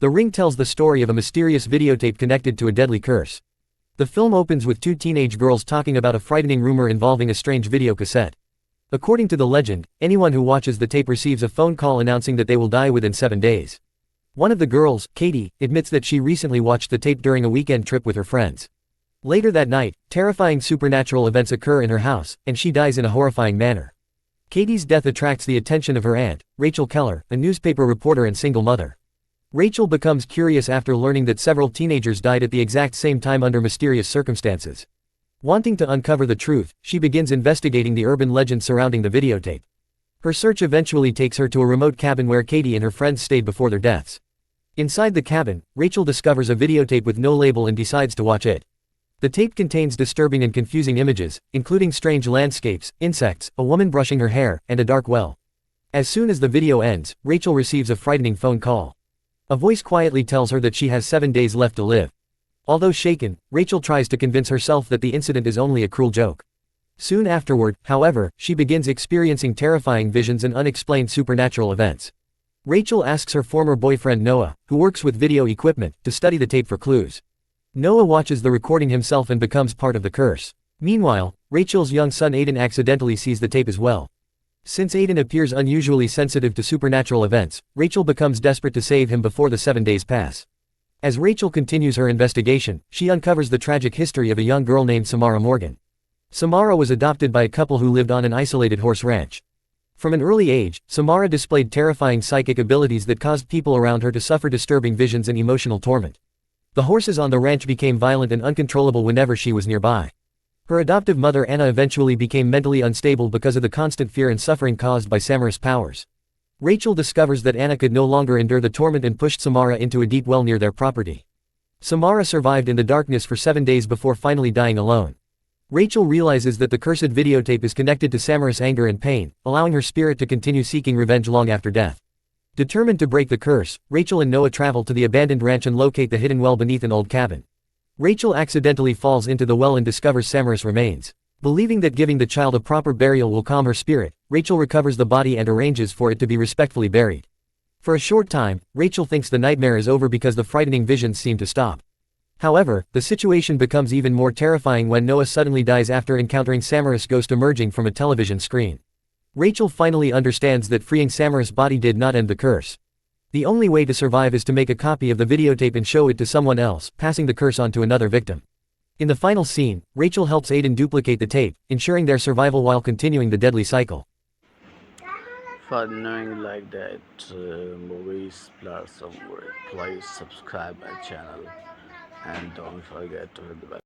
The Ring tells the story of a mysterious videotape connected to a deadly curse. The film opens with two teenage girls talking about a frightening rumor involving a strange video cassette. According to the legend, anyone who watches the tape receives a phone call announcing that they will die within 7 days. One of the girls, Katie, admits that she recently watched the tape during a weekend trip with her friends. Later that night, terrifying supernatural events occur in her house, and she dies in a horrifying manner. Katie's death attracts the attention of her aunt, Rachel Keller, a newspaper reporter and single mother. Rachel becomes curious after learning that several teenagers died at the exact same time under mysterious circumstances. Wanting to uncover the truth, she begins investigating the urban legend surrounding the videotape. Her search eventually takes her to a remote cabin where Katie and her friends stayed before their deaths. Inside the cabin, Rachel discovers a videotape with no label and decides to watch it. The tape contains disturbing and confusing images, including strange landscapes, insects, a woman brushing her hair, and a dark well. As soon as the video ends, Rachel receives a frightening phone call. A voice quietly tells her that she has 7 days left to live. Although shaken, Rachel tries to convince herself that the incident is only a cruel joke. Soon afterward, however, she begins experiencing terrifying visions and unexplained supernatural events. Rachel asks her former boyfriend Noah, who works with video equipment, to study the tape for clues. Noah watches the recording himself and becomes part of the curse. Meanwhile, Rachel's young son Aiden accidentally sees the tape as well. Since Aiden appears unusually sensitive to supernatural events, Rachel becomes desperate to save him before the 7 days pass. As Rachel continues her investigation, she uncovers the tragic history of a young girl named Samara Morgan. Samara was adopted by a couple who lived on an isolated horse ranch. From an early age, Samara displayed terrifying psychic abilities that caused people around her to suffer disturbing visions and emotional torment. The horses on the ranch became violent and uncontrollable whenever she was nearby. Her adoptive mother Anna eventually became mentally unstable because of the constant fear and suffering caused by Samara's powers. Rachel discovers that Anna could no longer endure the torment and pushed Samara into a deep well near their property. Samara survived in the darkness for 7 days before finally dying alone. Rachel realizes that the cursed videotape is connected to Samara's anger and pain, allowing her spirit to continue seeking revenge long after death. Determined to break the curse, Rachel and Noah travel to the abandoned ranch and locate the hidden well beneath an old cabin. Rachel accidentally falls into the well and discovers Samara's remains. Believing that giving the child a proper burial will calm her spirit, Rachel recovers the body and arranges for it to be respectfully buried. For a short time, Rachel thinks the nightmare is over because the frightening visions seem to stop. However, the situation becomes even more terrifying when Noah suddenly dies after encountering Samara's ghost emerging from a television screen. Rachel finally understands that freeing Samara's body did not end the curse. The only way to survive is to make a copy of the videotape and show it to someone else, passing the curse on to another victim. In the final scene, Rachel helps Aiden duplicate the tape, ensuring their survival while continuing the deadly cycle. For knowing like that movies plus some please subscribe my channel and don't forget to hit the bell.